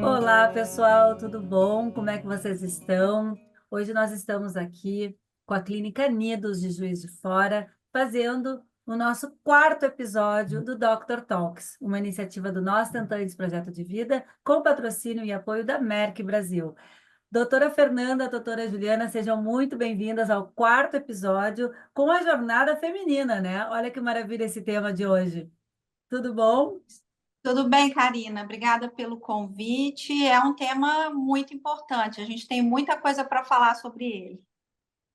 Olá, pessoal, tudo bom? Como é que vocês estão? Hoje nós estamos aqui com a Clínica Nidos de Juiz de Fora, fazendo o nosso quarto episódio do Dr. Talks, uma iniciativa do Nós Tentantes Projeto de Vida, com patrocínio e apoio da Merck Brasil. Doutora Fernanda, doutora Juliana, sejam muito bem-vindas ao quarto episódio com a jornada feminina, né? Olha que maravilha esse tema de hoje. Tudo bom? Tudo bem, Karina? Obrigada pelo convite. É um tema muito importante. A gente tem muita coisa para falar sobre ele.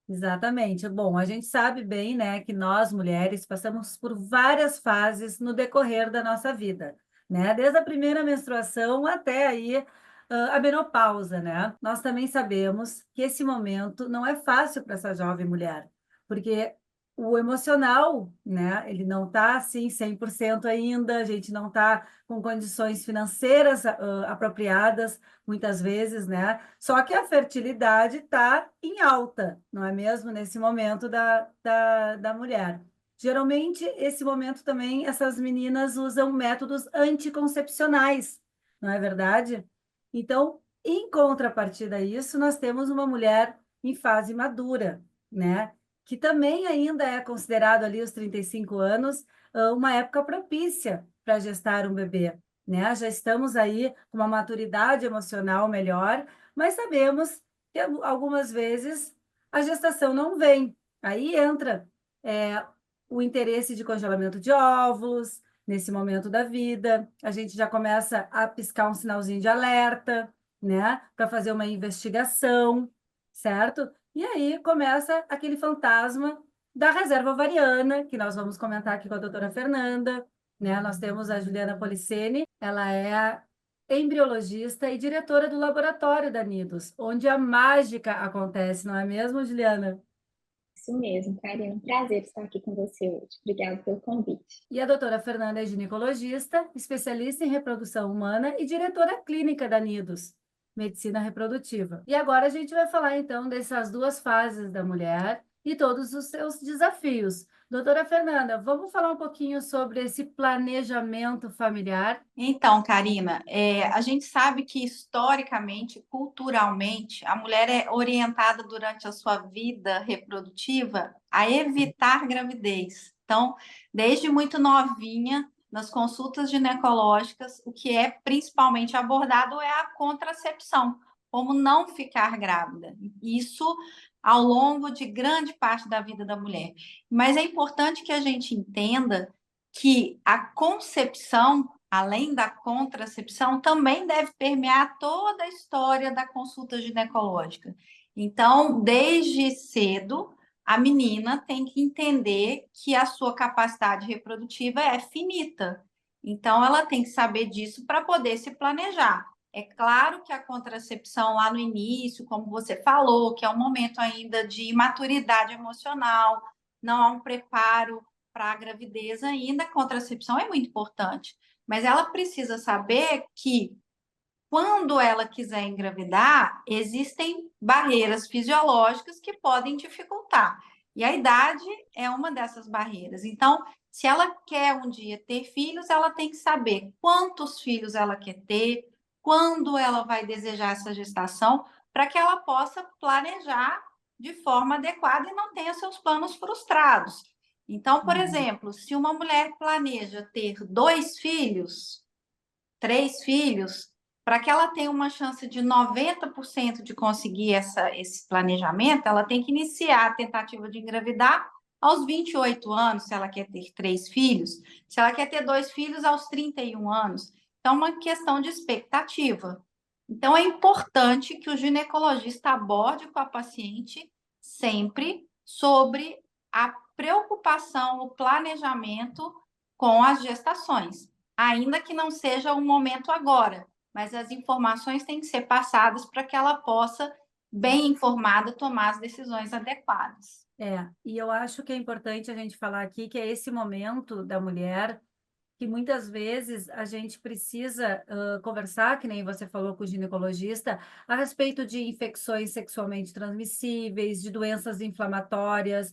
Exatamente. Bom, a gente sabe bem, né, que nós mulheres passamos por várias fases no decorrer da nossa vida, né? Desde a primeira menstruação até aí a menopausa, né? Nós também sabemos que esse momento não é fácil para essa jovem mulher, porque o emocional, né, ele não está assim 100% ainda, a gente não está com condições financeiras apropriadas muitas vezes, né? Só que a fertilidade está em alta, não é mesmo? Nesse momento da mulher. Geralmente, esse momento também, essas meninas usam métodos anticoncepcionais, não é verdade? Então, em contrapartida a isso, nós temos uma mulher em fase madura, né? Que também ainda é considerado ali os 35 anos, uma época propícia para gestar um bebê, né? Já estamos aí com uma maturidade emocional melhor, mas sabemos que algumas vezes a gestação não vem. Aí entra é, o interesse de congelamento de óvulos, nesse momento da vida, a gente já começa a piscar um sinalzinho de alerta, né, para fazer uma investigação, certo? E aí começa aquele fantasma da reserva ovariana, que nós vamos comentar aqui com a doutora Fernanda, né? Nós temos a Juliana Policeni, ela é a embriologista e diretora do laboratório da Nidos, onde a mágica acontece, não é mesmo, Juliana? Isso mesmo, Karina. Um prazer estar aqui com você hoje. Obrigada pelo convite. E a doutora Fernanda é ginecologista, especialista em reprodução humana e diretora clínica da Nidos, Medicina Reprodutiva. E agora a gente vai falar então dessas duas fases da mulher e todos os seus desafios. Doutora Fernanda, vamos falar um pouquinho sobre esse planejamento familiar? Então, Karina, a gente sabe que historicamente, culturalmente, a mulher é orientada durante a sua vida reprodutiva a evitar gravidez. Então, desde muito novinha, nas consultas ginecológicas, o que é principalmente abordado é a contracepção, como não ficar grávida. Isso ao longo de grande parte da vida da mulher. Mas é importante que a gente entenda que a concepção, além da contracepção, também deve permear toda a história da consulta ginecológica. Então, desde cedo, a menina tem que entender que a sua capacidade reprodutiva é finita. Então, ela tem que saber disso para poder se planejar. É claro que a contracepção lá no início, como você falou, que é um momento ainda de maturidade emocional, não há um preparo para a gravidez ainda, a contracepção é muito importante. Mas ela precisa saber que quando ela quiser engravidar, existem barreiras fisiológicas que podem dificultar. E a idade é uma dessas barreiras. Então, se ela quer um dia ter filhos, ela tem que saber quantos filhos ela quer ter, quando ela vai desejar essa gestação, para que ela possa planejar de forma adequada e não tenha seus planos frustrados. Então, por Uhum. exemplo, se uma mulher planeja ter 2 filhos, 3 filhos, para que ela tenha uma chance de 90% de conseguir esse planejamento, ela tem que iniciar a tentativa de engravidar aos 28 anos, se ela quer ter 3 filhos, se ela quer ter 2 filhos aos 31 anos. Então, é uma questão de expectativa. Então, é importante que o ginecologista aborde com a paciente sempre sobre a preocupação, o planejamento com as gestações, ainda que não seja o momento agora, mas as informações têm que ser passadas para que ela possa, bem informada, tomar as decisões adequadas. E eu acho que é importante a gente falar aqui que é esse momento da mulher que muitas vezes a gente precisa conversar, que nem você falou com o ginecologista, a respeito de infecções sexualmente transmissíveis, de doenças inflamatórias,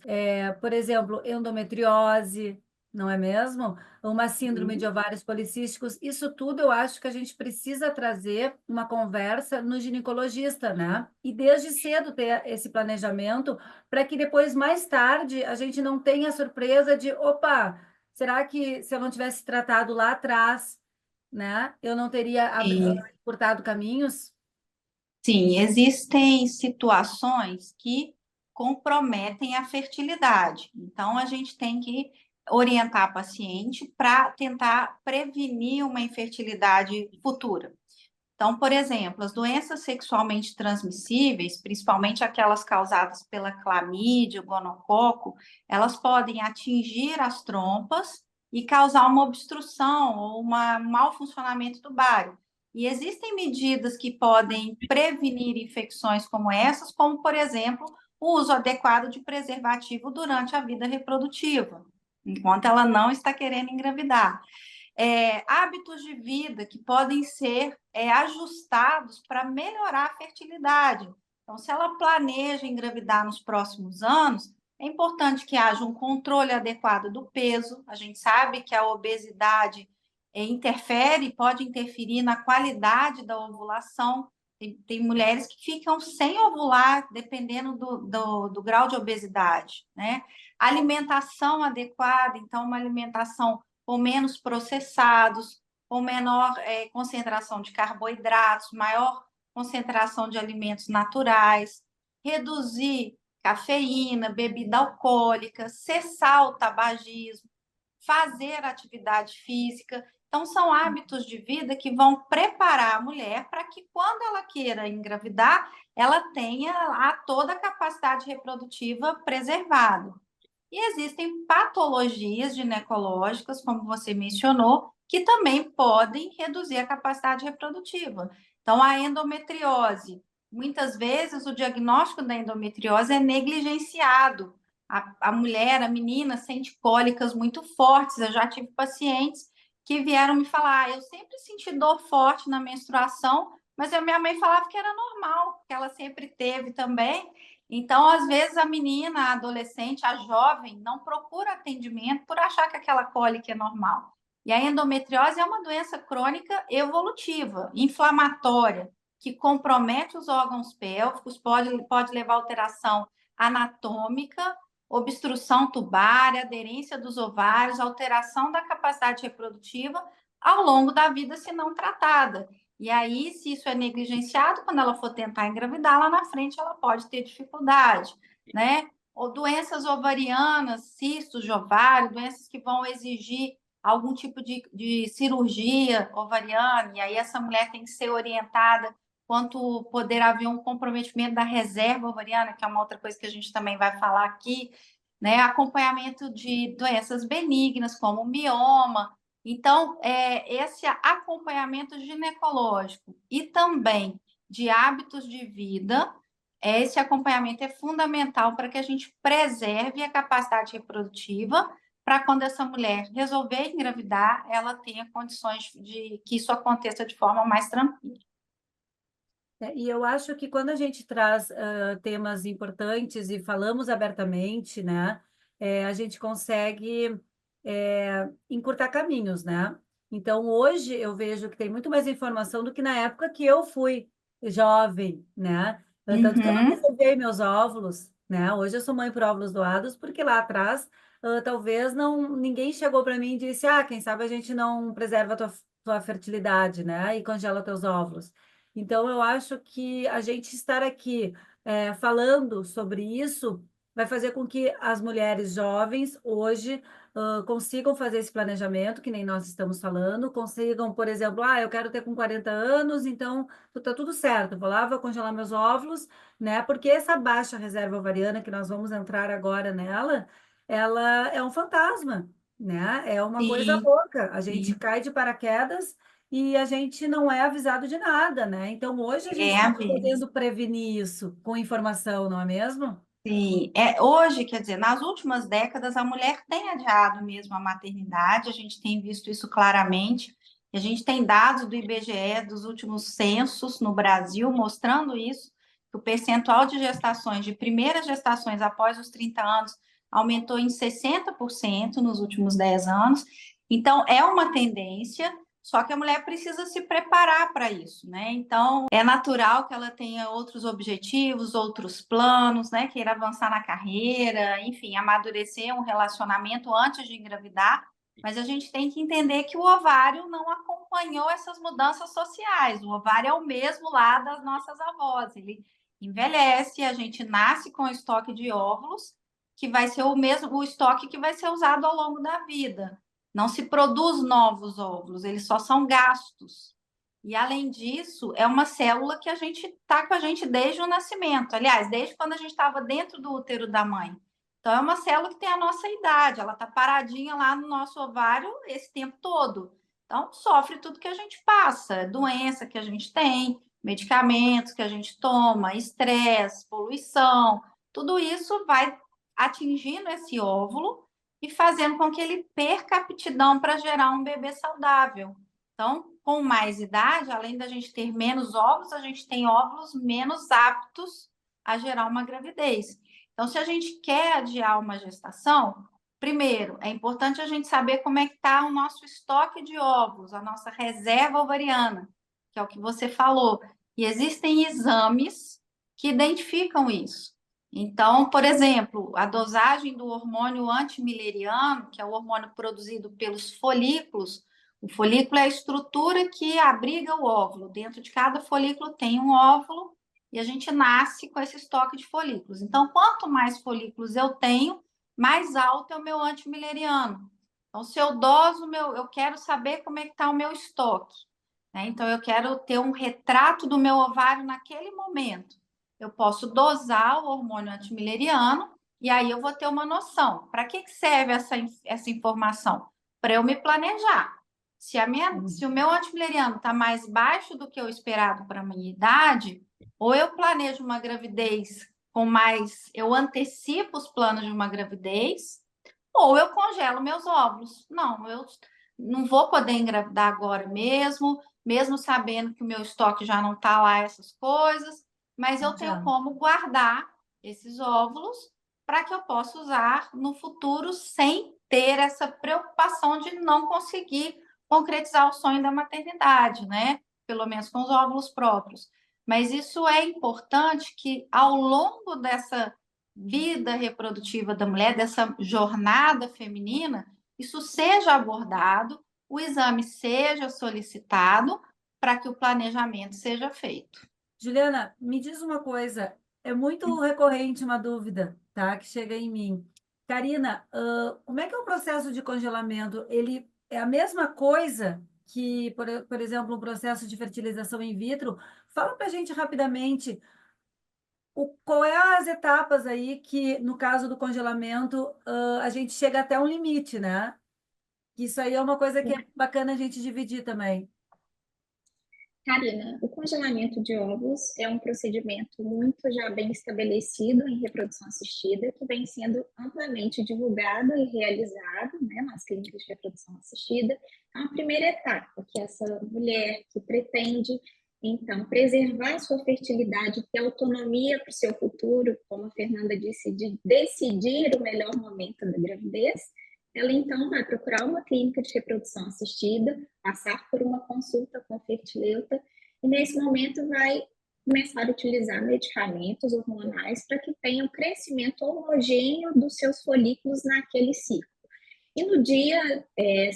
por exemplo, endometriose, não é mesmo? Uma síndrome de ovários policísticos, isso tudo eu acho que a gente precisa trazer uma conversa no ginecologista, né? E desde cedo ter esse planejamento, para que depois, mais tarde, a gente não tenha a surpresa de, opa, será que se eu não tivesse tratado lá atrás, né, eu não teria Sim. cortado caminhos? Sim, existem situações que comprometem a fertilidade. Então, a gente tem que orientar a paciente para tentar prevenir uma infertilidade futura. Então, por exemplo, as doenças sexualmente transmissíveis, principalmente aquelas causadas pela clamídia, o gonococo, elas podem atingir as trompas e causar uma obstrução ou um mau funcionamento do tubário. E existem medidas que podem prevenir infecções como essas, como, por exemplo, o uso adequado de preservativo durante a vida reprodutiva, enquanto ela não está querendo engravidar. Hábitos de vida que podem ser ajustados para melhorar a fertilidade. Então, se ela planeja engravidar nos próximos anos, é importante que haja um controle adequado do peso. A gente sabe que a obesidade pode interferir na qualidade da ovulação. Tem mulheres que ficam sem ovular, dependendo do grau de obesidade, né? Alimentação adequada, então, uma alimentação com menos processados, com menor concentração de carboidratos, maior concentração de alimentos naturais, reduzir cafeína, bebida alcoólica, cessar o tabagismo, fazer atividade física. Então, são hábitos de vida que vão preparar a mulher para que, quando ela queira engravidar, ela tenha toda a capacidade reprodutiva preservada. E existem patologias ginecológicas, como você mencionou, que também podem reduzir a capacidade reprodutiva. Então, a endometriose. Muitas vezes, o diagnóstico da endometriose é negligenciado. A mulher, a menina, sente cólicas muito fortes. Eu já tive pacientes que vieram me falar: eu sempre senti dor forte na menstruação, mas a minha mãe falava que era normal, que ela sempre teve também. Então, às vezes, a menina, a adolescente, a jovem, não procura atendimento por achar que aquela cólica é normal. E a endometriose é uma doença crônica evolutiva, inflamatória, que compromete os órgãos pélvicos, pode levar a alteração anatômica, obstrução tubária, aderência dos ovários, alteração da capacidade reprodutiva ao longo da vida, se não tratada. E aí, se isso é negligenciado, quando ela for tentar engravidar, lá na frente ela pode ter dificuldade, né? Ou doenças ovarianas, cistos de ovário, doenças que vão exigir algum tipo de cirurgia ovariana, e aí essa mulher tem que ser orientada quanto poder haver um comprometimento da reserva ovariana, que é uma outra coisa que a gente também vai falar aqui, né? Acompanhamento de doenças benignas, como mioma. Então, esse acompanhamento ginecológico e também de hábitos de vida, esse acompanhamento é fundamental para que a gente preserve a capacidade reprodutiva, para quando essa mulher resolver engravidar, ela tenha condições de que isso aconteça de forma mais tranquila. E eu acho que quando a gente traz temas importantes e falamos abertamente, né, a gente consegue encurtar caminhos, né? Então, hoje eu vejo que tem muito mais informação do que na época que eu fui jovem, né? Tanto que eu não Uhum. reservei meus óvulos, né? Hoje eu sou mãe por óvulos doados, porque lá atrás talvez não ninguém chegou para mim e disse, quem sabe a gente não preserva a tua fertilidade, né? E congela teus óvulos. Então, eu acho que a gente estar aqui falando sobre isso vai fazer com que as mulheres jovens hoje consigam fazer esse planejamento, que nem nós estamos falando, consigam, por exemplo, eu quero ter com 40 anos, então tá tudo certo, vou lá, vou congelar meus óvulos, né? Porque essa baixa reserva ovariana, que nós vamos entrar agora nela, ela é um fantasma, né? É uma coisa Sim, louca. A gente sim. cai de paraquedas e a gente não é avisado de nada, né? Então, hoje a gente É está a vida. podendo prevenir isso com informação, não é mesmo? Sim, hoje, quer dizer, nas últimas décadas, a mulher tem adiado mesmo a maternidade, a gente tem visto isso claramente, e a gente tem dados do IBGE dos últimos censos no Brasil mostrando isso, que o percentual de gestações, de primeiras gestações após os 30 anos, aumentou em 60% nos últimos 10 anos. Então, é uma tendência, só que a mulher precisa se preparar para isso, né? Então, é natural que ela tenha outros objetivos, outros planos, né? Queira avançar na carreira, enfim, amadurecer um relacionamento antes de engravidar. Mas a gente tem que entender que o ovário não acompanhou essas mudanças sociais. O ovário é o mesmo lá das nossas avós. Ele envelhece, a gente nasce com o estoque de óvulos, que vai ser o mesmo, o estoque que vai ser usado ao longo da vida. Não se produz novos óvulos, eles só são gastos. E, além disso, é uma célula que a gente está com a gente desde o nascimento. Aliás, desde quando a gente estava dentro do útero da mãe. Então, é uma célula que tem a nossa idade, ela está paradinha lá no nosso ovário esse tempo todo. Então, sofre tudo que a gente passa, doença que a gente tem, medicamentos que a gente toma, estresse, poluição, tudo isso vai atingindo esse óvulo e fazendo com que ele perca a aptidão para gerar um bebê saudável. Então, com mais idade, além da gente ter menos óvulos, a gente tem óvulos menos aptos a gerar uma gravidez. Então, se a gente quer adiar uma gestação, primeiro, é importante a gente saber como é que está o nosso estoque de óvulos, a nossa reserva ovariana, que é o que você falou. E existem exames que identificam isso. Então, por exemplo, a dosagem do hormônio antimileriano, que é o hormônio produzido pelos folículos, o folículo é a estrutura que abriga o óvulo. Dentro de cada folículo tem um óvulo e a gente nasce com esse estoque de folículos. Então, quanto mais folículos eu tenho, mais alto é o meu antimileriano. Então, se eu doso, eu quero saber como é que está o meu estoque, né? Então, eu quero ter um retrato do meu ovário naquele momento. Eu posso dosar o hormônio antimileriano e aí eu vou ter uma noção. Para que serve essa informação? Para eu me planejar. Se o meu antimileriano está mais baixo do que o esperado para a minha idade, ou eu planejo uma gravidez com mais, eu antecipo os planos de uma gravidez, ou eu congelo meus óvulos. Não, eu não vou poder engravidar agora mesmo, mesmo sabendo que o meu estoque já não está lá, essas coisas, mas eu tenho Já. como guardar esses óvulos para que eu possa usar no futuro sem ter essa preocupação de não conseguir concretizar o sonho da maternidade, né? Pelo menos com os óvulos próprios. Mas isso é importante que, ao longo dessa vida reprodutiva da mulher, dessa jornada feminina, isso seja abordado, o exame seja solicitado para que o planejamento seja feito. Juliana, me diz uma coisa, é muito recorrente uma dúvida, tá, que chega em mim. Karina, como é que é o processo de congelamento? Ele é a mesma coisa que, por exemplo, um processo de fertilização in vitro? Fala para a gente rapidamente qual é as etapas aí que, no caso do congelamento, a gente chega até um limite, né? Isso aí é uma coisa que é bacana a gente dividir também. Karina, o congelamento de óvulos é um procedimento muito já bem estabelecido em reprodução assistida, que vem sendo amplamente divulgado e realizado, né, nas clínicas de reprodução assistida. É a primeira etapa, que essa mulher que pretende, então, preservar sua fertilidade, ter autonomia para o seu futuro, como a Fernanda disse, de decidir o melhor momento da gravidez, ela então vai procurar uma clínica de reprodução assistida, passar por uma consulta com fertileuta e nesse momento vai começar a utilizar medicamentos hormonais para que tenha um crescimento homogêneo dos seus folículos naquele ciclo. E no dia,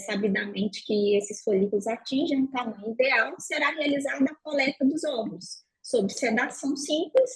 sabidamente, que esses folículos atingem o tamanho ideal, será realizada a coleta dos óvulos, sob sedação simples.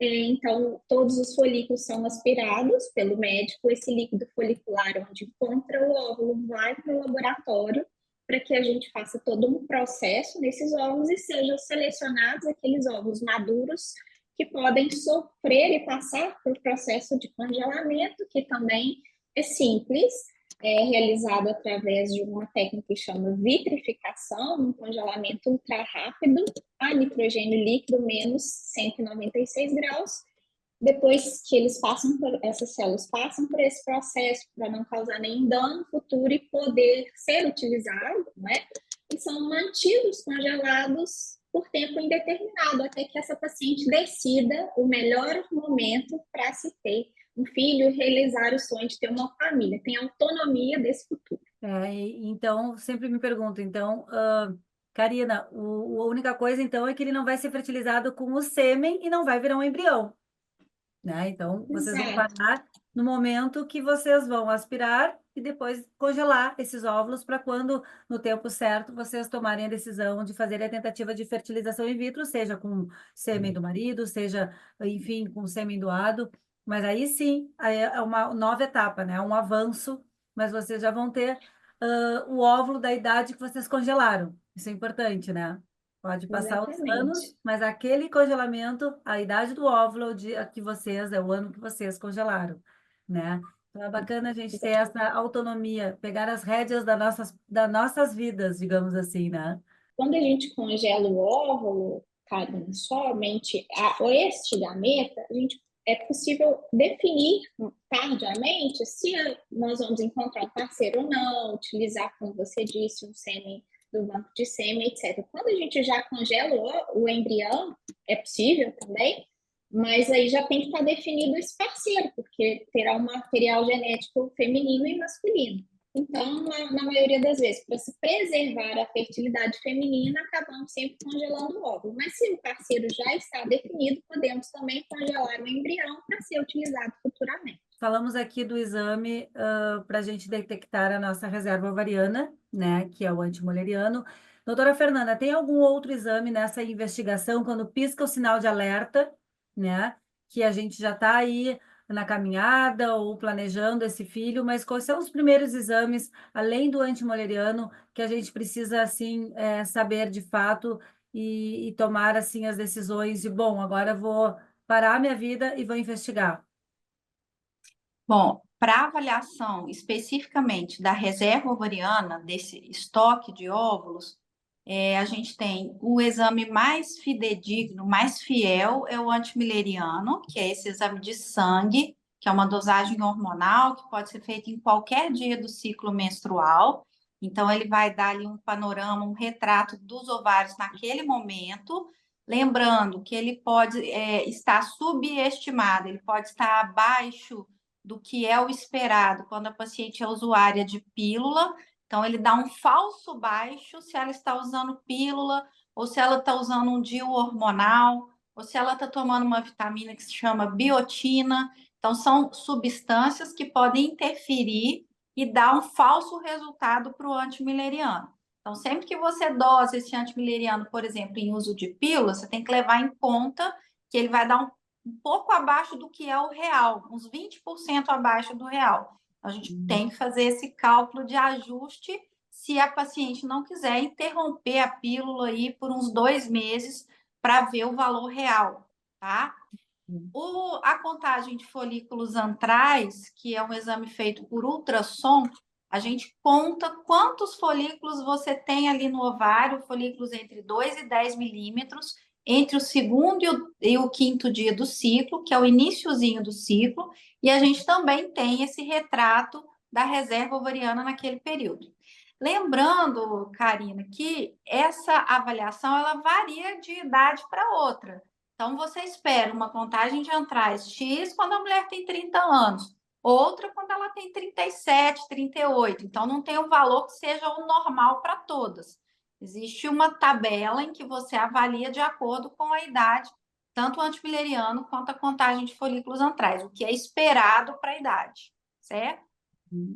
Então, todos os folículos são aspirados pelo médico, esse líquido folicular onde encontra o óvulo vai para o laboratório para que a gente faça todo um processo nesses óvulos e sejam selecionados aqueles óvulos maduros que podem sofrer e passar por processo de congelamento, que também é simples, é realizado através de uma técnica que chama vitrificação, um congelamento ultra rápido, a nitrogênio líquido menos 196 graus. Depois que essas células passam por esse processo para não causar nenhum dano futuro e poder ser utilizado, né? E são mantidos congelados por tempo indeterminado, até que essa paciente decida o melhor momento para se ter um filho, realizar o sonho de ter uma família, tem autonomia desse futuro. Então, sempre me pergunto, então, Karina, a única coisa, então, é que ele não vai ser fertilizado com o sêmen e não vai virar um embrião, né? Então, vocês vão Exato. parar no momento que vocês vão aspirar e depois congelar esses óvulos para quando, no tempo certo, vocês tomarem a decisão de fazer a tentativa de fertilização in vitro, seja com sêmen do marido, seja, enfim, com sêmen doado. Mas aí sim, aí é uma nova etapa, né? Um avanço, mas vocês já vão ter o óvulo da idade que vocês congelaram. Isso é importante, né? Pode passar os Exatamente. anos, mas aquele congelamento, a idade do óvulo, é o dia que vocês, é o ano que vocês congelaram, né? Então é bacana a gente ter essa autonomia, pegar as rédeas das nossas vidas, digamos assim, né? Quando a gente congela o óvulo, Karina, somente este gameta, é possível definir tardiamente se nós vamos encontrar um parceiro ou não, utilizar, como você disse, um sêmen do banco de sêmen, etc. Quando a gente já congela o embrião, é possível também, mas aí já tem que estar definido esse parceiro, porque terá um material genético feminino e masculino. Então, na maioria das vezes, para se preservar a fertilidade feminina, acabamos sempre congelando o óvulo. Mas se o parceiro já está definido, podemos também congelar o embrião para ser utilizado futuramente. Falamos aqui do exame para a gente detectar a nossa reserva ovariana, né, que é o antimoleriano. Doutora Fernanda, tem algum outro exame nessa investigação, quando pisca o sinal de alerta, né, que a gente já está aí na caminhada ou planejando esse filho, mas quais são os primeiros exames, além do antimoleriano, que a gente precisa, assim, saber de fato e tomar, assim, as decisões de, bom, agora eu vou parar minha vida e vou investigar? Bom, para avaliação especificamente da reserva ovariana, desse estoque de óvulos, a gente tem o exame mais fidedigno, mais fiel, é o antimileriano, que é esse exame de sangue, que é uma dosagem hormonal, que pode ser feito em qualquer dia do ciclo menstrual. Então, ele vai dar ali um panorama, um retrato dos ovários naquele momento. Lembrando que ele pode estar subestimado, ele pode estar abaixo do que é o esperado quando a paciente é usuária de pílula. Então, ele dá um falso baixo se ela está usando pílula, ou se ela está usando um DIU hormonal, ou se ela está tomando uma vitamina que se chama biotina. Então, são substâncias que podem interferir e dar um falso resultado para o antimileriano. Então, sempre que você dosa esse antimileriano, por exemplo, em uso de pílula, você tem que levar em conta que ele vai dar um pouco abaixo do que é o real, uns 20% abaixo do real. A gente tem que fazer esse cálculo de ajuste se a paciente não quiser interromper a pílula aí por uns 2 meses para ver o valor real, tá? A contagem de folículos antrais, que é um exame feito por ultrassom, a gente conta quantos folículos você tem ali no ovário, folículos entre 2 e 10 milímetros, entre o segundo e o quinto dia do ciclo, que é o iniciozinho do ciclo, e a gente também tem esse retrato da reserva ovariana naquele período. Lembrando, Karina, que essa avaliação ela varia de idade para outra. Então, você espera uma contagem de antrais X quando a mulher tem 30 anos, outra quando ela tem 37, 38. Então, não tem um valor que seja o normal para todas. Existe uma tabela em que você avalia de acordo com a idade, tanto o antimileriano quanto a contagem de folículos antrais, o que é esperado para a idade, certo?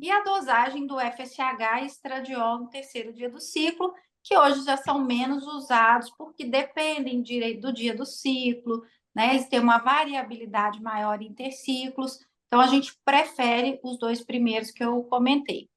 E a dosagem do FSH e estradiol no terceiro dia do ciclo, que hoje já são menos usados, porque dependem do dia do ciclo, né? Eles têm uma variabilidade maior interciclos, então a gente prefere os 2 primeiros que eu comentei.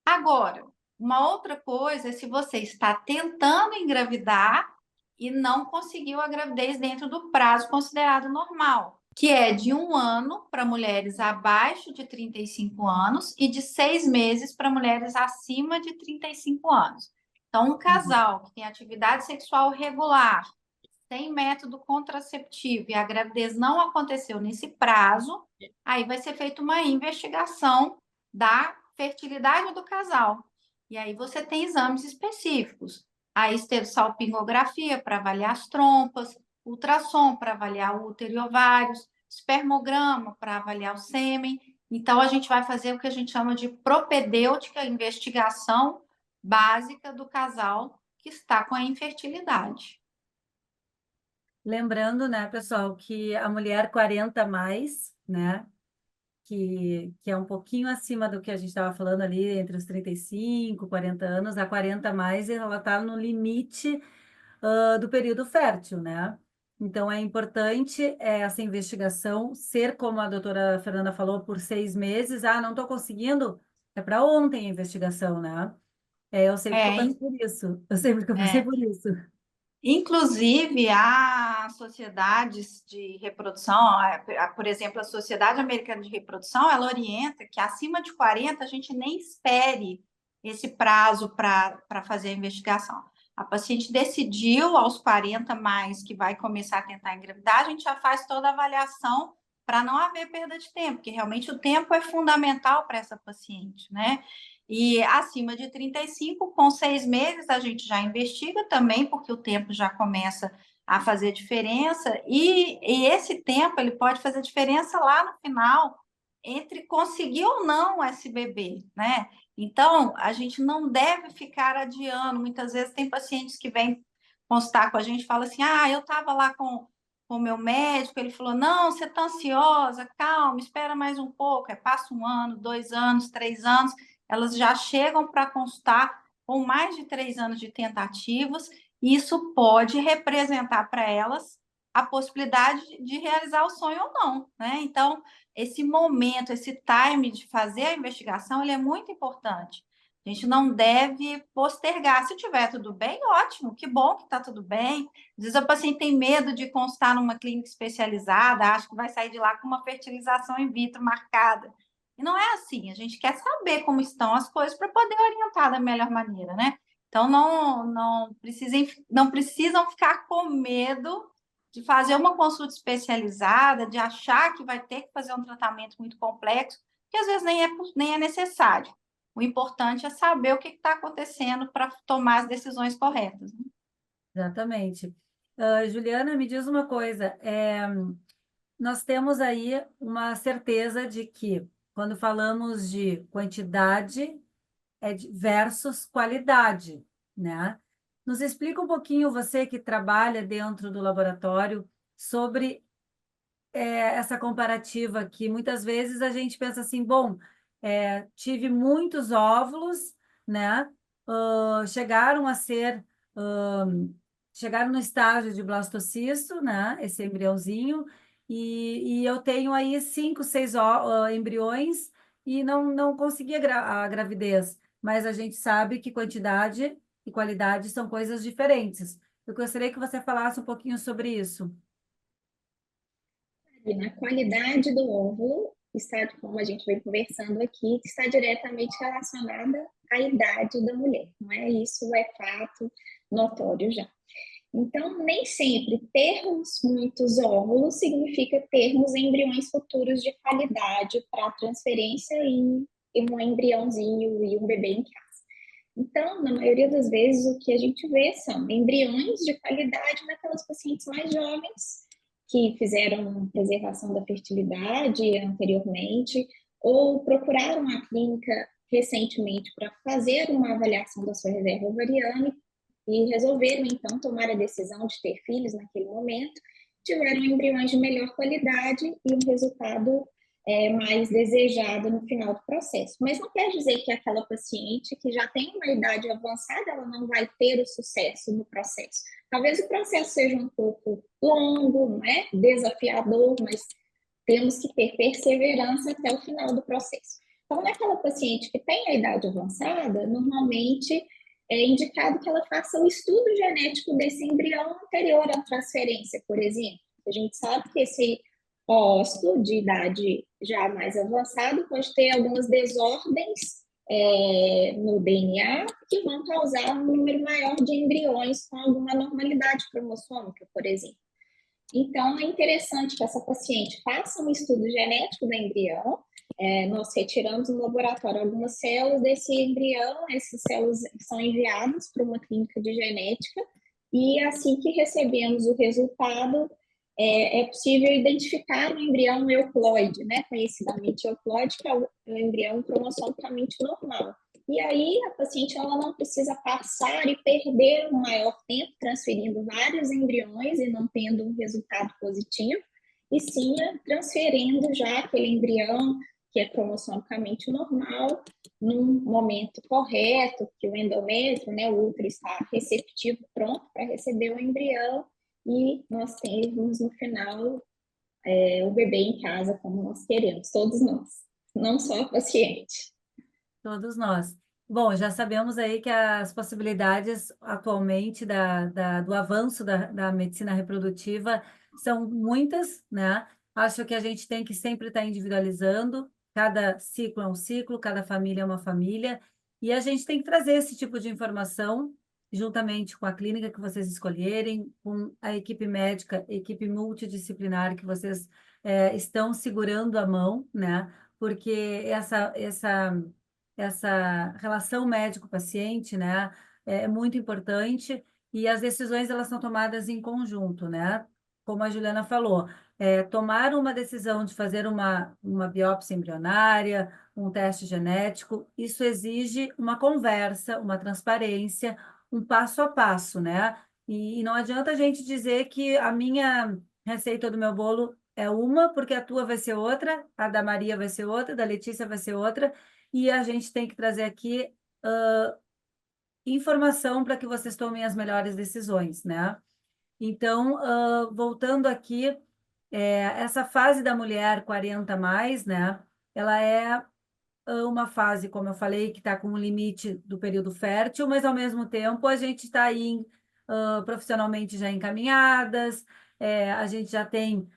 Agora, uma outra coisa é se você está tentando engravidar e não conseguiu a gravidez dentro do prazo considerado normal, que é de 1 ano para mulheres abaixo de 35 anos e de 6 meses para mulheres acima de 35 anos. Então, um casal que tem atividade sexual regular, sem método contraceptivo e a gravidez não aconteceu nesse prazo, aí vai ser feita uma investigação da fertilidade do casal. E aí você tem exames específicos. A esterossalpingografia para avaliar as trompas, ultrassom para avaliar o útero e ovários. espermograma para avaliar o sêmen. Então, a gente vai fazer o que a gente chama de propedêutica, investigação básica do casal que está com a infertilidade. Lembrando, né, pessoal, que a mulher 40 mais, né, que é um pouquinho acima do que a gente estava falando ali, entre os 35, 40 anos, a 40 mais, ela está no limite do período fértil, né? Então, é importante essa investigação ser, como a doutora Fernanda falou, por 6 meses. Ah, não estou conseguindo, é para ontem a investigação, né? Eu sei porque eu É, passei por isso. Eu sei porque eu passei é. por isso. Inclusive, há sociedades de reprodução, por exemplo, a Sociedade Americana de Reprodução, ela orienta que acima de 40 a gente nem espere esse prazo para fazer a investigação. A paciente decidiu aos 40 mais que vai começar a tentar engravidar, a gente já faz toda a avaliação para não haver perda de tempo, porque realmente o tempo é fundamental para essa paciente, né? E acima de 35, com 6 meses, a gente já investiga também, porque o tempo já começa a fazer diferença, e esse tempo ele pode fazer diferença lá no final, entre conseguir ou não esse bebê, né? Então, a gente não deve ficar adiando. Muitas vezes tem pacientes que vêm constar com a gente e falam assim: ah, eu estava lá com o meu médico, ele falou: não, você está ansiosa, calma, espera mais um pouco. Passa 1 ano, 2 anos, 3 anos, elas já chegam para consultar com mais de 3 anos de tentativas, e isso pode representar para elas a possibilidade de realizar o sonho ou não, né? Então, esse momento, esse time de fazer a investigação, ele é muito importante. A gente não deve postergar. Se tiver tudo bem, ótimo, que bom que está tudo bem. Às vezes a paciente tem medo de constar numa clínica especializada, acha que vai sair de lá com uma fertilização in vitro marcada. E não é assim, a gente quer saber como estão as coisas para poder orientar da melhor maneira, né? Então, não precisam ficar com medo de fazer uma consulta especializada, de achar que vai ter que fazer um tratamento muito complexo, que às vezes nem é necessário. O importante é saber o que está acontecendo para tomar as decisões corretas, né? Exatamente. Juliana, me diz uma coisa. Nós temos aí uma certeza de que, quando falamos de quantidade, versus qualidade, né? Nos explica um pouquinho, você que trabalha dentro do laboratório, sobre essa comparativa que muitas vezes a gente pensa assim, bom, tive muitos óvulos, né? Chegaram a ser, chegaram no estágio de blastocisto, né? Esse embriãozinho, e eu tenho aí 5, 6 embriões e não consegui a gravidez, mas a gente sabe que quantidade e qualidade são coisas diferentes. Eu gostaria que você falasse um pouquinho sobre isso. E na qualidade do óvulo, está, como a gente vem conversando aqui, está diretamente relacionada à idade da mulher, não é? Isso é fato notório já. Então, nem sempre termos muitos óvulos significa termos embriões futuros de qualidade para transferência em um embriãozinho e um bebê em casa. Então, na maioria das vezes, o que a gente vê são embriões de qualidade naquelas pacientes mais jovens, que fizeram preservação da fertilidade anteriormente, ou procuraram a clínica recentemente para fazer uma avaliação da sua reserva ovariana e resolveram, então, tomar a decisão de ter filhos naquele momento, tiveram embriões de melhor qualidade e um resultado mais desejado no final do processo. Mas não quer dizer que aquela paciente que já tem uma idade avançada, ela não vai ter o sucesso no processo. Talvez o processo seja um pouco longo, não é? Desafiador, mas temos que ter perseverança até o final do processo. Então, naquela paciente que tem a idade avançada, normalmente é indicado que ela faça o estudo genético desse embrião anterior à transferência, por exemplo. A gente sabe que esse óvulo de idade já mais avançada pode ter algumas desordens no DNA que vão causar um número maior de embriões com alguma anormalidade cromossômica, por exemplo. Então, é interessante que essa paciente faça um estudo genético do embrião. Nós retiramos no laboratório algumas células desse embrião, essas células são enviadas para uma clínica de genética, e assim que recebemos o resultado, é possível identificar o embrião euploide, né? Conhecidamente euploide, que é o embrião cromossomicamente normal. E aí a paciente ela não precisa passar e perder um maior tempo transferindo vários embriões e não tendo um resultado positivo, e sim transferindo já aquele embrião que é cromossomicamente normal num momento correto, que o endométrio, né, o útero está receptivo, pronto para receber o embrião, e nós temos no final o bebê em casa como nós queremos, todos nós, não só a paciente. Todos nós. Bom, já sabemos aí que as possibilidades atualmente do avanço da medicina reprodutiva são muitas, né? Acho que a gente tem que sempre estar individualizando, cada ciclo é um ciclo, cada família é uma família, e a gente tem que trazer esse tipo de informação juntamente com a clínica que vocês escolherem, com a equipe médica, equipe multidisciplinar que vocês estão segurando a mão, né? Porque essa relação médico-paciente, né, é muito importante e as decisões elas são tomadas em conjunto, né? Como a Juliana falou, tomar uma decisão de fazer uma biópsia embrionária, um teste genético, isso exige uma conversa, uma transparência, um passo a passo, né? E não adianta a gente dizer que a minha receita do meu bolo é uma, porque a tua vai ser outra, a da Maria vai ser outra, a da Letícia vai ser outra, e a gente tem que trazer aqui informação para que vocês tomem as melhores decisões, né? Então, voltando aqui, essa fase da mulher 40 mais, né? Ela é uma fase, como eu falei, que está com o limite do período fértil, mas ao mesmo tempo a gente está aí profissionalmente já encaminhadas, a gente já tem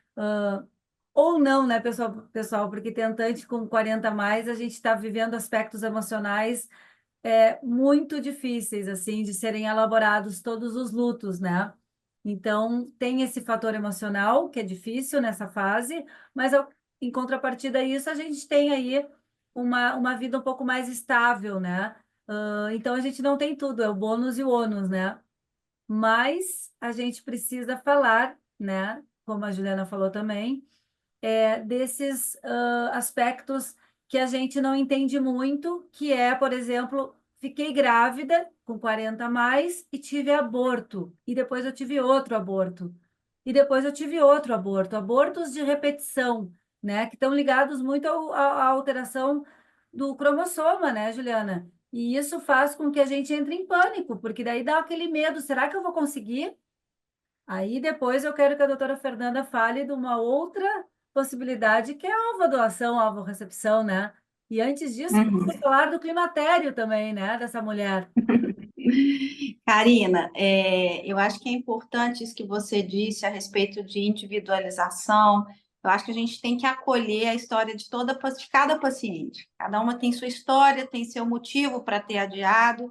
ou não, né, pessoal, porque tentante com 40 a mais, a gente está vivendo aspectos emocionais muito difíceis, assim, de serem elaborados todos os lutos, né? Então, tem esse fator emocional, que é difícil nessa fase, mas em contrapartida a isso, a gente tem aí uma vida um pouco mais estável, né? Então, a gente não tem tudo, é o bônus e o ônus, né? Mas a gente precisa falar, né? Como a Juliana falou também, desses aspectos que a gente não entende muito, que é, por exemplo, fiquei grávida com 40 a mais e tive aborto, e depois eu tive outro aborto, e depois eu tive outro aborto, abortos de repetição, né, que estão ligados muito à alteração do cromossoma, né, Juliana? E isso faz com que a gente entre em pânico, porque daí dá aquele medo, será que eu vou conseguir? Aí depois eu quero que a doutora Fernanda fale de uma outra possibilidade, que é a ovodoação, a ovorecepção, né? E antes disso, vamos falar do climatério também, né? Dessa mulher. Karina, eu acho que é importante isso que você disse a respeito de individualização. Eu acho que a gente tem que acolher a história de cada paciente. Cada uma tem sua história, tem seu motivo para ter adiado.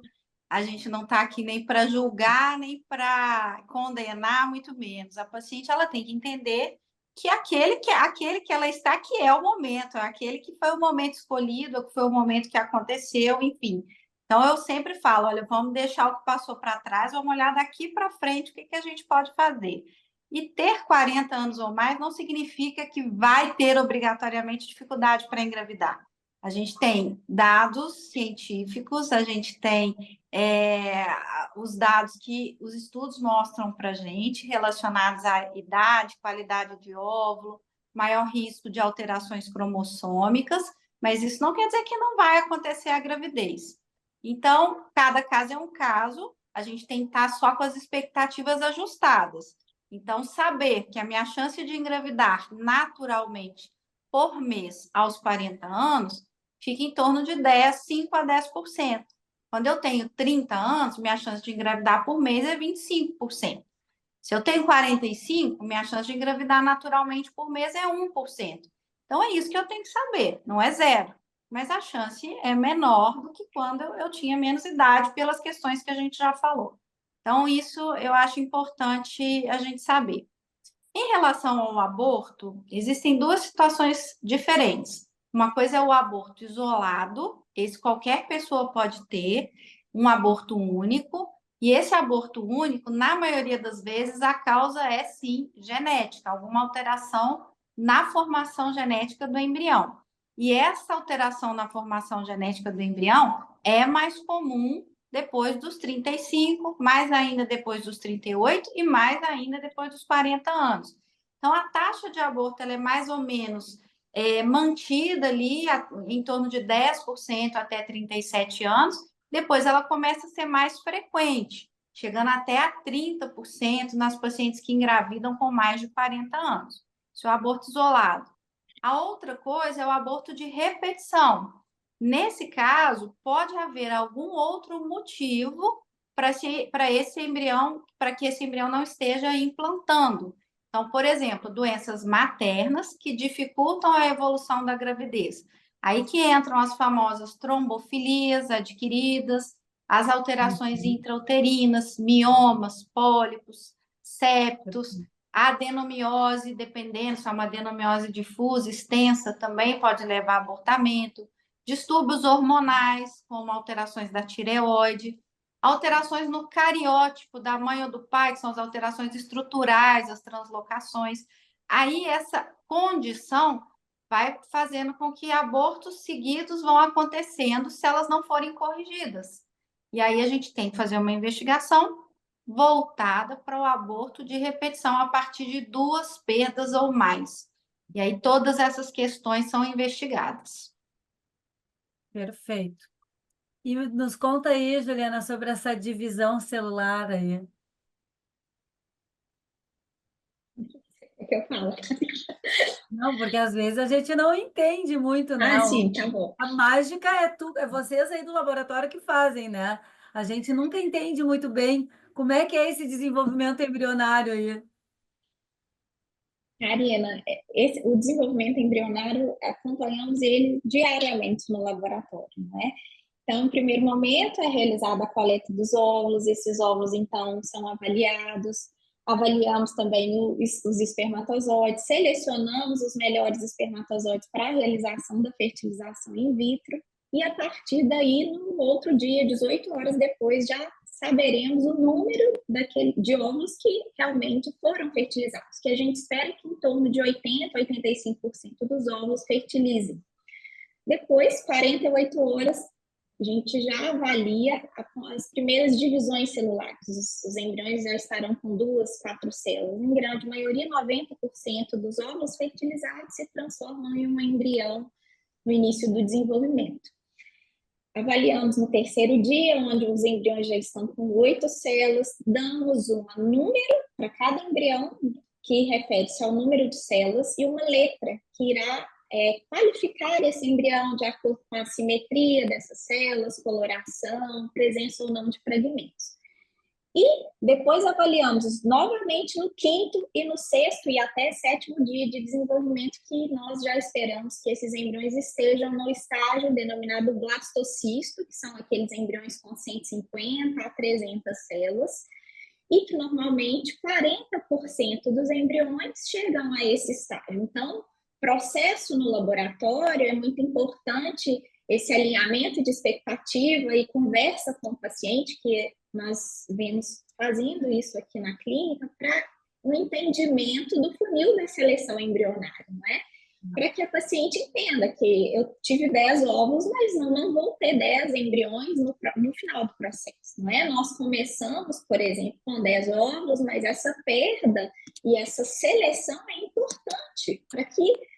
A gente não está aqui nem para julgar, nem para condenar, muito menos. A paciente ela tem que entender que aquele que ela está, que é o momento, é aquele que foi o momento escolhido, que foi o momento que aconteceu, enfim. Então, eu sempre falo, olha, vamos deixar o que passou para trás, vamos olhar daqui para frente o que a gente pode fazer. E ter 40 anos ou mais não significa que vai ter obrigatoriamente dificuldade para engravidar. A gente tem dados científicos, a gente tem os dados que os estudos mostram para a gente relacionados à idade, qualidade de óvulo, maior risco de alterações cromossômicas, mas isso não quer dizer que não vai acontecer a gravidez. Então, cada caso é um caso, a gente tem que estar só com as expectativas ajustadas. Então, saber que a minha chance de engravidar naturalmente por mês aos 40 anos fica em torno de 5 a 10%. Quando eu tenho 30 anos, minha chance de engravidar por mês é 25%. Se eu tenho 45, minha chance de engravidar naturalmente por mês é 1%. Então, é isso que eu tenho que saber, não é zero. Mas a chance é menor do que quando eu tinha menos idade, pelas questões que a gente já falou. Então, isso eu acho importante a gente saber. Em relação ao aborto, existem duas situações diferentes. Uma coisa é o aborto isolado, esse qualquer pessoa pode ter, um aborto único, E esse aborto único, na maioria das vezes, a causa é sim genética, alguma alteração na formação genética do embrião. E essa alteração na formação genética do embrião é mais comum depois dos 35, mais ainda depois dos 38 e mais ainda depois dos 40 anos. Então, a taxa de aborto ela é mais ou menos mantida ali em torno de 10% até 37 anos, depois ela começa a ser mais frequente, chegando até a 30% nas pacientes que engravidam com mais de 40 anos. Isso é o aborto isolado. A outra coisa é o aborto de repetição. Nesse caso, pode haver algum outro motivo para esse embrião, para que esse embrião não esteja implantando. Então, por exemplo, doenças maternas que dificultam a evolução da gravidez. Aí que entram as famosas trombofilias adquiridas, as alterações intrauterinas, miomas, pólipos, septos, a adenomiose, dependendo se é uma adenomiose difusa, extensa, também pode levar a abortamento. Distúrbios hormonais, como alterações da tireoide, alterações no cariótipo da mãe ou do pai, que são as alterações estruturais, as translocações. Aí essa condição vai fazendo com que abortos seguidos vão acontecendo se elas não forem corrigidas. E aí a gente tem que fazer uma investigação voltada para o aborto de repetição a partir de 2 perdas ou mais. E aí todas essas questões são investigadas. Perfeito. E nos conta aí, Juliana, sobre essa divisão celular aí. É que eu falo. Não, porque às vezes a gente não entende muito, né? Sim, tá bom. A mágica é vocês aí do laboratório que fazem, né? A gente nunca entende muito bem como é que é esse desenvolvimento embrionário aí. Karina, o desenvolvimento embrionário, acompanhamos ele diariamente no laboratório, não é? Então, no primeiro momento, é realizada a coleta dos óvulos, esses óvulos, então, são avaliados, avaliamos também os espermatozoides, selecionamos os melhores espermatozoides para a realização da fertilização in vitro, e a partir daí, no outro dia, 18 horas depois, já saberemos o número de óvulos que realmente foram fertilizados, que a gente espera que em torno de 80% a 85% dos óvulos fertilizem. Depois, 48 horas, a gente já avalia as primeiras divisões celulares. Os embriões já estarão com 2, 4 células. Em grande maioria, 90% dos óvulos fertilizados se transformam em um embrião no início do desenvolvimento. Avaliamos no terceiro dia, onde os embriões já estão com 8 células, damos um número para cada embrião, que refere-se ao número de células, e uma letra que irá qualificar esse embrião de acordo com a simetria dessas células, coloração, presença ou não de fragmentos. E depois avaliamos novamente no quinto e no sexto e até sétimo dia de desenvolvimento, que nós já esperamos que esses embriões estejam no estágio denominado blastocisto, que são aqueles embriões com 150 a 300 células, e que normalmente 40% dos embriões chegam a esse estágio. Então, processo no laboratório é muito importante, esse alinhamento de expectativa e conversa com o paciente, que nós vemos fazendo isso aqui na clínica, para o entendimento do funil da seleção embrionária, não é? Para que a paciente entenda que eu tive 10 óvulos, mas não vou ter 10 embriões no final do processo, não é? Nós começamos, por exemplo, com 10 óvulos, mas essa perda e essa seleção é importante para que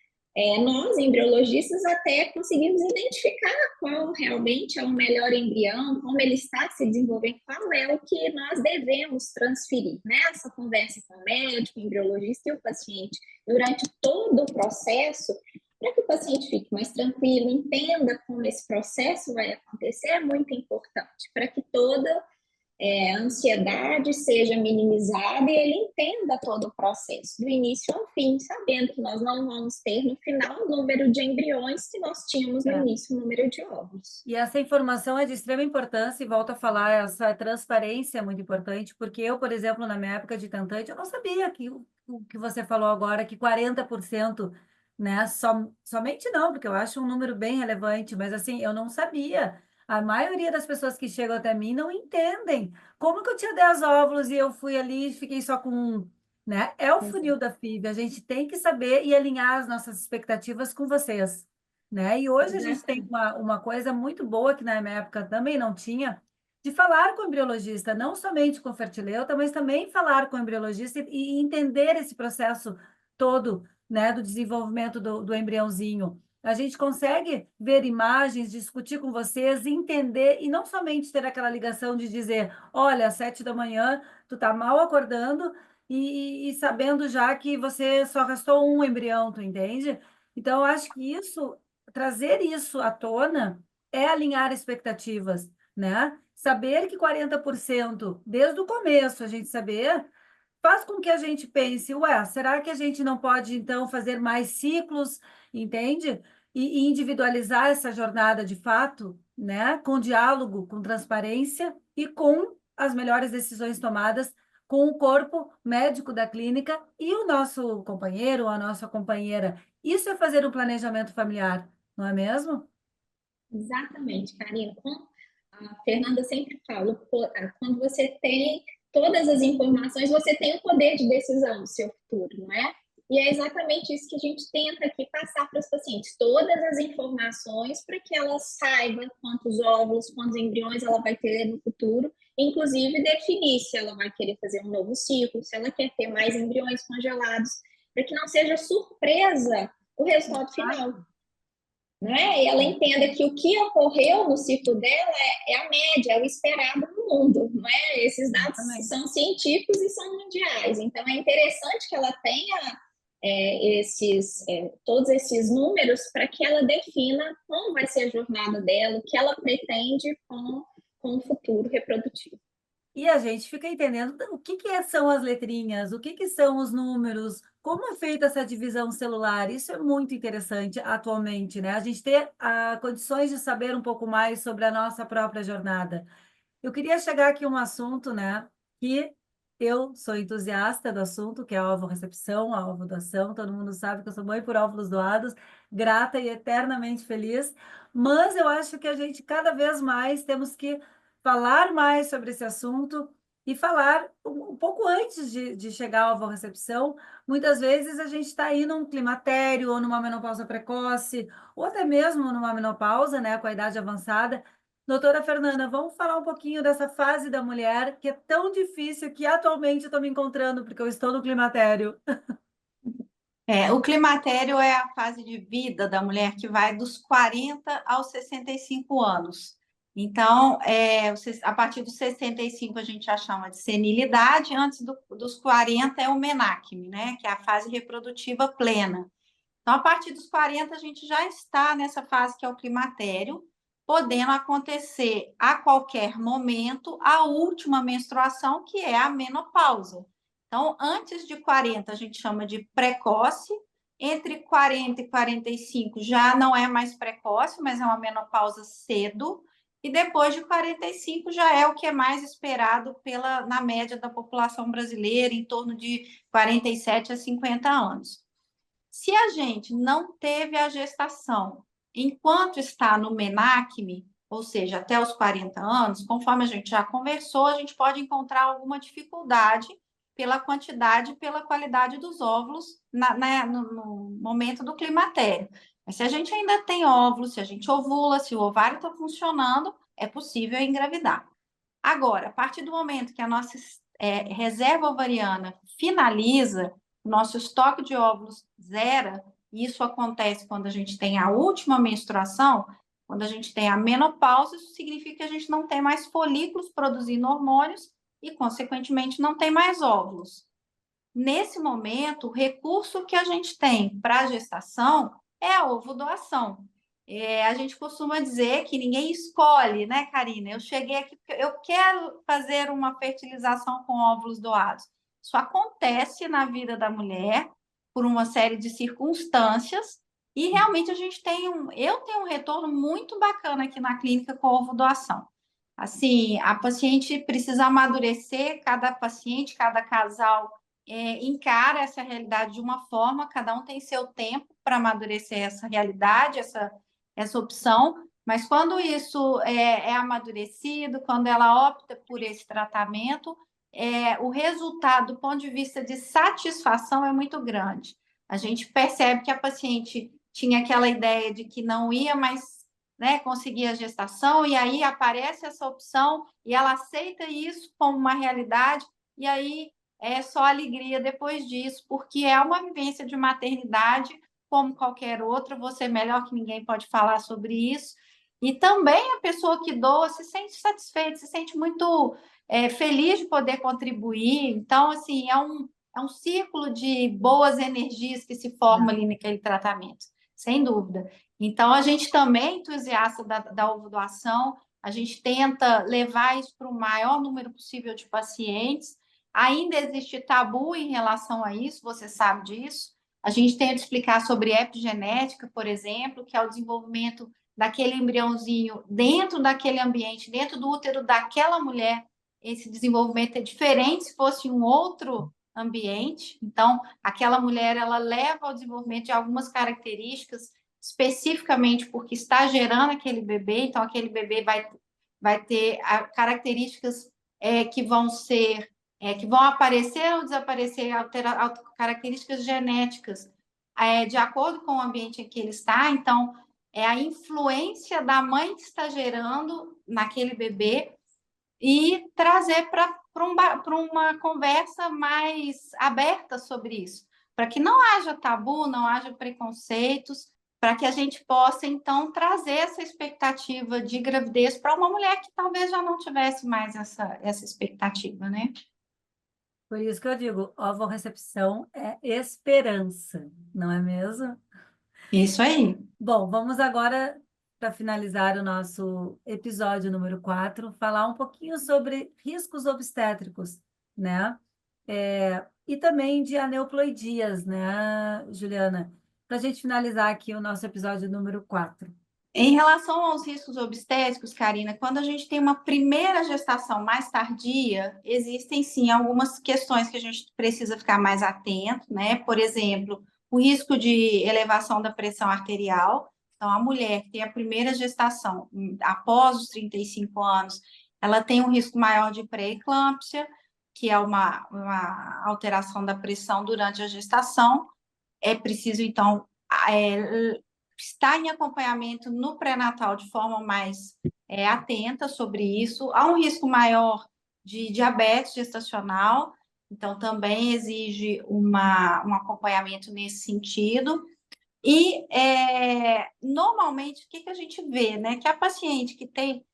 nós, embriologistas, até conseguimos identificar qual realmente é o melhor embrião, como ele está se desenvolvendo, qual é o que nós devemos transferir. Nessa conversa com o médico, o embriologista e o paciente, durante todo o processo, para que o paciente fique mais tranquilo, entenda como esse processo vai acontecer, é muito importante, para que toda a ansiedade seja minimizada e ele entenda todo o processo, do início ao fim, sabendo que nós não vamos ter no final o número de embriões que nós tínhamos no início, o número de óvulos. E essa informação é de extrema importância, e volto a falar, essa transparência é muito importante, porque eu, por exemplo, na minha época de tentante, eu não sabia que o que você falou agora, que 40%, né, somente não, porque eu acho um número bem relevante, mas assim, eu não sabia. A maioria das pessoas que chegam até mim não entendem como que eu tinha 10 óvulos e eu fui ali e fiquei só com um, né? É o funil da FIV, a gente tem que saber e alinhar as nossas expectativas com vocês, né? E hoje a gente tem Exatamente. uma coisa muito boa que na minha época também não tinha, de falar com o embriologista, não somente com o fertileuta, mas também falar com o embriologista e entender esse processo todo, né, do desenvolvimento do embriãozinho. A gente consegue ver imagens, discutir com vocês, entender e não somente ter aquela ligação de dizer, olha, às 7 da manhã, tu tá mal acordando e sabendo já que você só restou um embrião, tu entende? Então, eu acho que isso, trazer isso à tona é alinhar expectativas, né? Saber que 40%, desde o começo, a gente saber, faz com que a gente pense, ué, será que a gente não pode, então, fazer mais ciclos, entende? E individualizar essa jornada de fato, né? Com diálogo, com transparência e com as melhores decisões tomadas com o corpo médico da clínica e o nosso companheiro ou a nossa companheira. Isso é fazer um planejamento familiar, não é mesmo? Exatamente, Karina. Como a Fernanda sempre fala, quando você tem todas as informações, você tem o poder de decisão do seu futuro, não é? E é exatamente isso que a gente tenta aqui passar para os pacientes, todas as informações para que ela saiba quantos óvulos, quantos embriões ela vai ter no futuro, inclusive definir se ela vai querer fazer um novo ciclo, se ela quer ter mais embriões congelados, para que não seja surpresa o resultado final, né? E ela entenda que o que ocorreu no ciclo dela é a média, é o esperado no mundo, não é? Esses dados Exatamente. são científicos e são mundiais, então é interessante que ela tenha todos esses números para que ela defina como vai ser a jornada dela, o que ela pretende com o futuro reprodutivo. E a gente fica entendendo o que são as letrinhas, o que são os números, como é feita essa divisão celular. Isso é muito interessante atualmente, né? A gente ter condições de saber um pouco mais sobre a nossa própria jornada. Eu queria chegar aqui a um assunto, né, que eu sou entusiasta do assunto, que é a ovorecepção, a ovodoação. Todo mundo sabe que eu sou mãe por óvulos doados, grata e eternamente feliz. Mas eu acho que a gente cada vez mais temos que falar mais sobre esse assunto e falar um pouco antes de chegar à ovorecepção. Muitas vezes a gente está aí num climatério ou numa menopausa precoce, ou até mesmo numa menopausa, né, com a idade avançada. Doutora Fernanda, vamos falar um pouquinho dessa fase da mulher que é tão difícil que atualmente eu estou me encontrando porque eu estou no climatério. O climatério é a fase de vida da mulher que vai dos 40 aos 65 anos. Então, a partir dos 65 a gente já chama de senilidade, antes dos 40 é o menarqueme, né? Que é a fase reprodutiva plena. Então, a partir dos 40 a gente já está nessa fase que é o climatério, podendo acontecer a qualquer momento a última menstruação, que é a menopausa. Então, antes de 40, a gente chama de precoce. Entre 40 e 45 já não é mais precoce, mas é uma menopausa cedo. E depois de 45 já é o que é mais esperado na média da população brasileira, em torno de 47 a 50 anos. Se a gente não teve a gestação enquanto está no menarqueme, ou seja, até os 40 anos, conforme a gente já conversou, a gente pode encontrar alguma dificuldade pela quantidade e pela qualidade dos óvulos no momento do climatério. Mas se a gente ainda tem óvulos, se a gente ovula, se o ovário está funcionando, é possível engravidar. Agora, a partir do momento que a nossa reserva ovariana finaliza, o nosso estoque de óvulos zera, e isso acontece quando a gente tem a última menstruação, quando a gente tem a menopausa, isso significa que a gente não tem mais folículos produzindo hormônios e, consequentemente, não tem mais óvulos. Nesse momento, o recurso que a gente tem para a gestação é a ovodoação. A gente costuma dizer que ninguém escolhe, né, Karina? Eu cheguei aqui porque eu quero fazer uma fertilização com óvulos doados. Isso acontece na vida da mulher por uma série de circunstâncias e realmente eu tenho um retorno muito bacana aqui na clínica com a ovodoação. Assim, a paciente precisa amadurecer, cada paciente, cada casal encara essa realidade de uma forma, cada um tem seu tempo para amadurecer essa realidade, essa opção, Mas quando isso é amadurecido, quando ela opta por esse tratamento, o resultado do ponto de vista de satisfação é muito grande. A gente percebe que a paciente tinha aquela ideia de que não ia mais, né, conseguir a gestação, e aí aparece essa opção e ela aceita isso como uma realidade, e aí é só alegria depois disso, porque é uma vivência de maternidade como qualquer outra, você melhor que ninguém pode falar sobre isso. E também a pessoa que doa se sente satisfeita, se sente muito feliz de poder contribuir. Então, assim, é um círculo de boas energias que se forma ali naquele tratamento, sem dúvida. Então, a gente também é entusiasta da ovodoação, a gente tenta levar isso para o maior número possível de pacientes. Ainda existe tabu em relação a isso, você sabe disso. A gente tenta explicar sobre epigenética, por exemplo, que é o desenvolvimento daquele embriãozinho dentro daquele ambiente, dentro do útero daquela mulher. Esse desenvolvimento é diferente se fosse um outro ambiente. Então, aquela mulher, ela leva ao desenvolvimento de algumas características, especificamente porque está gerando aquele bebê. Então, aquele bebê vai ter características que vão ser, que vão aparecer ou desaparecer, características genéticas, de acordo com o ambiente em que ele está. Então, é a influência da mãe que está gerando naquele bebê e trazer para uma conversa mais aberta sobre isso, para que não haja tabu, não haja preconceitos, para que a gente possa, então, trazer essa expectativa de gravidez para uma mulher que talvez já não tivesse mais essa expectativa, né? Por isso que eu digo, ovorecepção é esperança, não é mesmo? Isso aí. Bom, vamos agora, para finalizar o nosso episódio número 4, falar um pouquinho sobre riscos obstétricos, né? E também de aneuploidias, né, Juliana? Para a gente finalizar aqui o nosso episódio número 4. Em relação aos riscos obstétricos, Karina, quando a gente tem uma primeira gestação mais tardia, existem sim algumas questões que a gente precisa ficar mais atento, né? Por exemplo, o risco de elevação da pressão arterial. Então, a mulher que tem a primeira gestação após os 35 anos, ela tem um risco maior de pré-eclâmpsia, que é uma alteração da pressão durante a gestação. É preciso, então, estar em acompanhamento no pré-natal de forma mais atenta sobre isso. Há um risco maior de diabetes gestacional, então também exige um acompanhamento nesse sentido. E, normalmente, o que a gente vê, né? Que a paciente que tem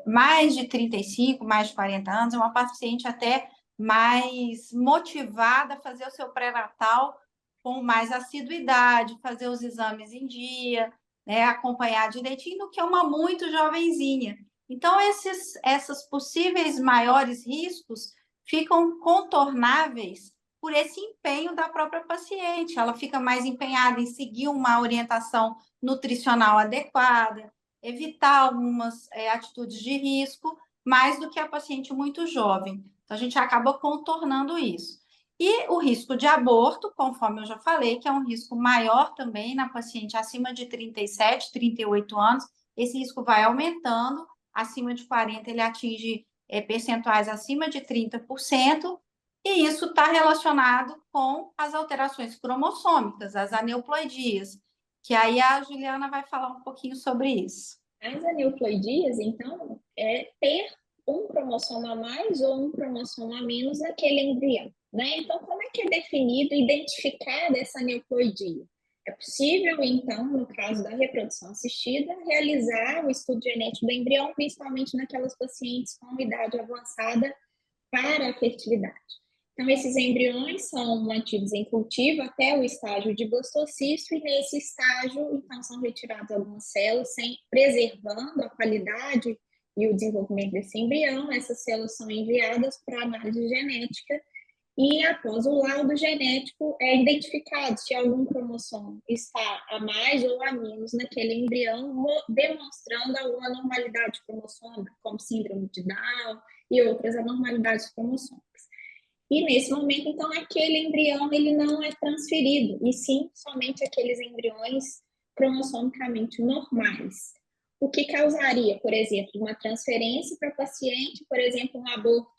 mais de 35, mais de 40 anos, é uma paciente até mais motivada a fazer o seu pré-natal com mais assiduidade, fazer os exames em dia, né, acompanhar direitinho, do que uma muito jovenzinha. Então, esses possíveis maiores riscos ficam contornáveis por esse empenho da própria paciente. Ela fica mais empenhada em seguir uma orientação nutricional adequada, evitar algumas atitudes de risco, mais do que a paciente muito jovem. Então, a gente acaba contornando isso. E o risco de aborto, conforme eu já falei, que é um risco maior também na paciente acima de 37, 38 anos, esse risco vai aumentando, acima de 40 ele atinge percentuais acima de 30%, e isso está relacionado com as alterações cromossômicas, as aneuploidias, que aí a Juliana vai falar um pouquinho sobre isso. As aneuploidias, então, é ter um cromossomo a mais ou um cromossomo a menos naquele embrião, né? Então, como é que é definido, identificada essa aneuploidia? É possível, então, no caso da reprodução assistida, realizar o estudo genético do embrião, principalmente naquelas pacientes com idade avançada para a fertilidade. Então, esses embriões são mantidos em cultivo até o estágio de blastocisto, e nesse estágio, então, são retiradas algumas células, preservando a qualidade e o desenvolvimento desse embrião. Essas células são enviadas para análise genética, e após o laudo genético é identificado se algum cromossomo está a mais ou a menos naquele embrião, demonstrando alguma anormalidade cromossômica, como síndrome de Down e outras anormalidades cromossômicas. E nesse momento, então, aquele embrião ele não é transferido, e sim somente aqueles embriões cromossomicamente normais. o que causaria, por exemplo, uma transferência para o paciente, por exemplo, um aborto,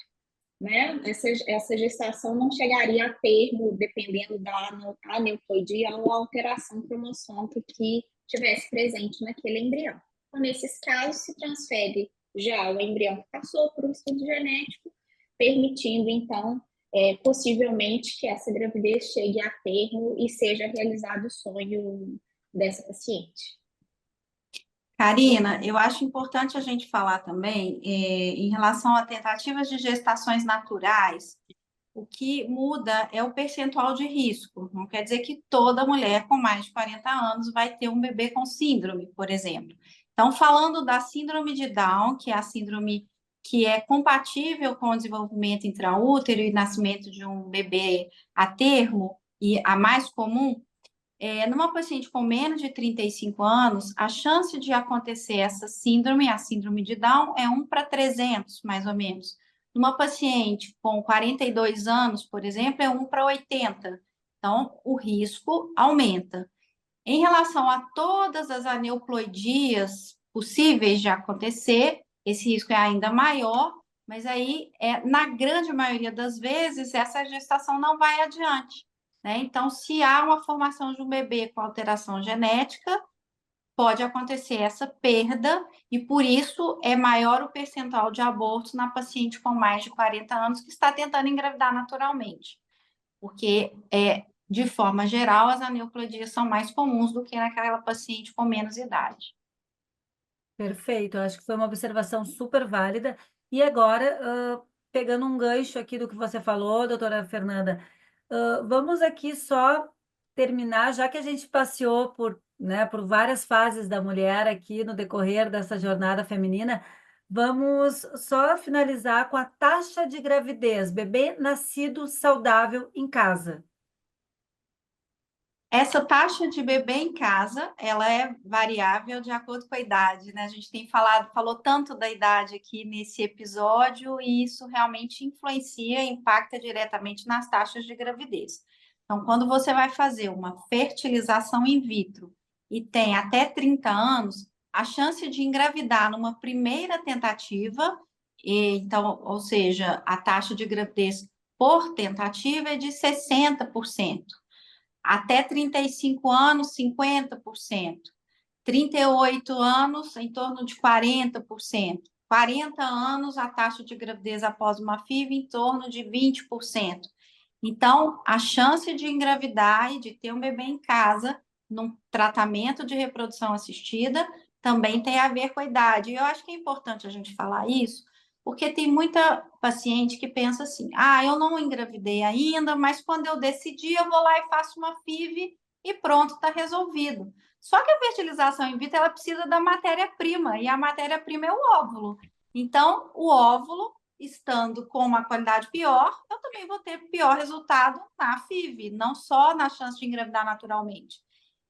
né? Essa gestação não chegaria a termo, dependendo da aneuploidia ou alteração cromossômica que tivesse presente naquele embrião. Então, nesses casos, se transfere já o embrião que passou por um estudo genético, permitindo, então, possivelmente que essa gravidez chegue a termo e seja realizado o sonho dessa paciente. Karina, eu acho importante a gente falar também em relação a tentativas de gestações naturais. O que muda é o percentual de risco. Não quer dizer que toda mulher com mais de 40 anos vai ter um bebê com síndrome, por exemplo. Então, falando da síndrome de Down, que é a síndrome que é compatível com o desenvolvimento intraútero e nascimento de um bebê a termo, e a mais comum, numa paciente com menos de 35 anos, a chance de acontecer essa síndrome, a síndrome de Down, é 1 para 300, mais ou menos. Numa paciente com 42 anos, por exemplo, é 1 para 80. Então, o risco aumenta. Em relação a todas as aneuploidias possíveis de acontecer, esse risco é ainda maior, mas aí, na grande maioria das vezes, essa gestação não vai adiante, né? Então, se há uma formação de um bebê com alteração genética, pode acontecer essa perda, e por isso é maior o percentual de abortos na paciente com mais de 40 anos que está tentando engravidar naturalmente, porque de forma geral, as aneuploidias são mais comuns do que naquela paciente com menos idade. Perfeito, eu acho que foi uma observação super válida. E agora, pegando um gancho aqui do que você falou, doutora Fernanda, vamos aqui só terminar, já que a gente passeou por, né, por várias fases da mulher aqui no decorrer dessa jornada feminina, vamos só finalizar com a taxa de gravidez, bebê nascido saudável em casa. Essa taxa de bebê em casa, ela é variável de acordo com a idade, né? A gente tem falou tanto da idade aqui nesse episódio e isso realmente influencia e impacta diretamente nas taxas de gravidez. Então, quando você vai fazer uma fertilização in vitro e tem até 30 anos, a chance de engravidar numa primeira tentativa, então, ou seja, a taxa de gravidez por tentativa é de 60%. Até 35 anos, 50%. 38 anos, em torno de 40%. 40 anos, a taxa de gravidez após uma FIV em torno de 20%. Então, a chance de engravidar e de ter um bebê em casa, num tratamento de reprodução assistida, também tem a ver com a idade. E eu acho que é importante a gente falar isso, porque tem muita paciente que pensa assim: ah, eu não engravidei ainda, mas quando eu decidir, eu vou lá e faço uma FIV e pronto, está resolvido. Só que a fertilização in vitro ela precisa da matéria-prima, e a matéria-prima é o óvulo. Então, o óvulo, estando com uma qualidade pior, eu também vou ter pior resultado na FIV, não só na chance de engravidar naturalmente.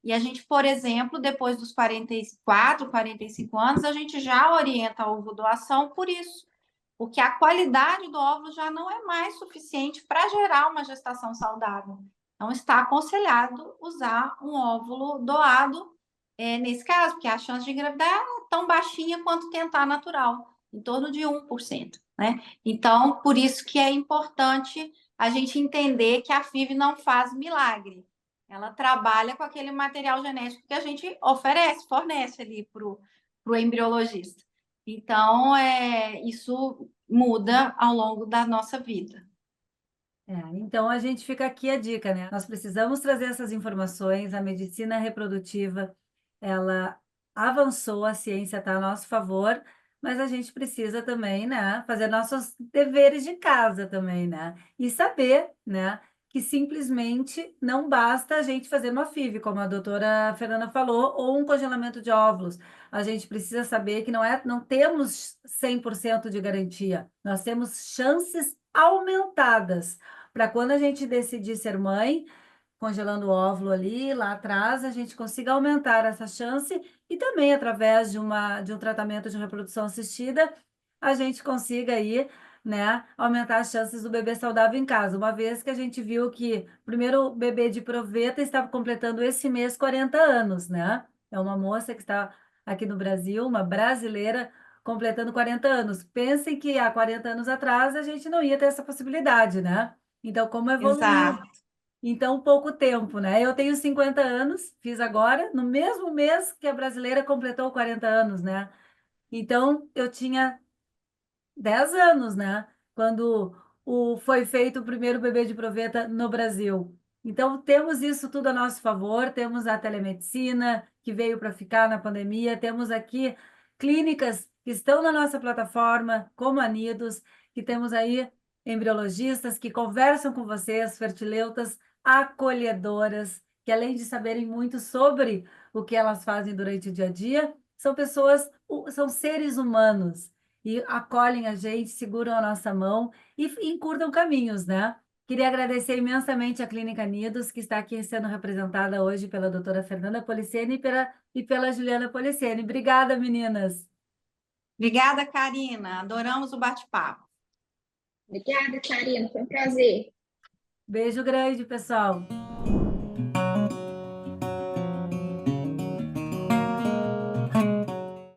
E a gente, por exemplo, depois dos 44, 45 anos, a gente já orienta a ovodoação por isso, porque a qualidade do óvulo já não é mais suficiente para gerar uma gestação saudável. Então, está aconselhado usar um óvulo doado nesse caso, porque a chance de engravidar é tão baixinha quanto tentar natural, em torno de 1%, né? Então, por isso que é importante a gente entender que a FIV não faz milagre. Ela trabalha com aquele material genético que a gente oferece, fornece ali para o embriologista. Então, isso muda ao longo da nossa vida. Então a gente fica aqui a dica, né? Nós precisamos trazer essas informações. A medicina reprodutiva, ela avançou, a ciência está a nosso favor, mas a gente precisa também, né, fazer nossos deveres de casa também, né? E saber, né, que simplesmente não basta a gente fazer uma FIV, como a doutora Fernanda falou, ou um congelamento de óvulos. A gente precisa saber que não temos 100% de garantia. Nós temos chances aumentadas para quando a gente decidir ser mãe, congelando o óvulo ali, lá atrás, a gente consiga aumentar essa chance e também através de um tratamento de reprodução assistida, a gente consiga aí, né, aumentar as chances do bebê saudável em casa. Uma vez que a gente viu que o primeiro bebê de proveta estava completando esse mês 40 anos, né? É uma moça que está aqui no Brasil, uma brasileira completando 40 anos. Pensem que há 40 anos atrás a gente não ia ter essa possibilidade, né? Então, como evoluiu Exato. em tão pouco tempo, né? Eu tenho 50 anos, fiz agora, no mesmo mês que a brasileira completou 40 anos, né? Então, eu tinha 10 anos, né? Quando foi feito o primeiro bebê de proveta no Brasil. Então, temos isso tudo a nosso favor, temos a telemedicina, que veio para ficar na pandemia, temos aqui clínicas que estão na nossa plataforma, como a Nidos, que temos aí embriologistas que conversam com vocês, fertileutas acolhedoras, que além de saberem muito sobre o que elas fazem durante o dia a dia, são pessoas, são seres humanos e acolhem a gente, seguram a nossa mão e encurtam caminhos, né? Queria agradecer imensamente a Clínica Nidos, que está aqui sendo representada hoje pela doutora Fernanda Policeni e pela Juliana Policeni. Obrigada, meninas. Obrigada, Karina. Adoramos o bate-papo. Obrigada, Karina, foi um prazer. Beijo grande, pessoal.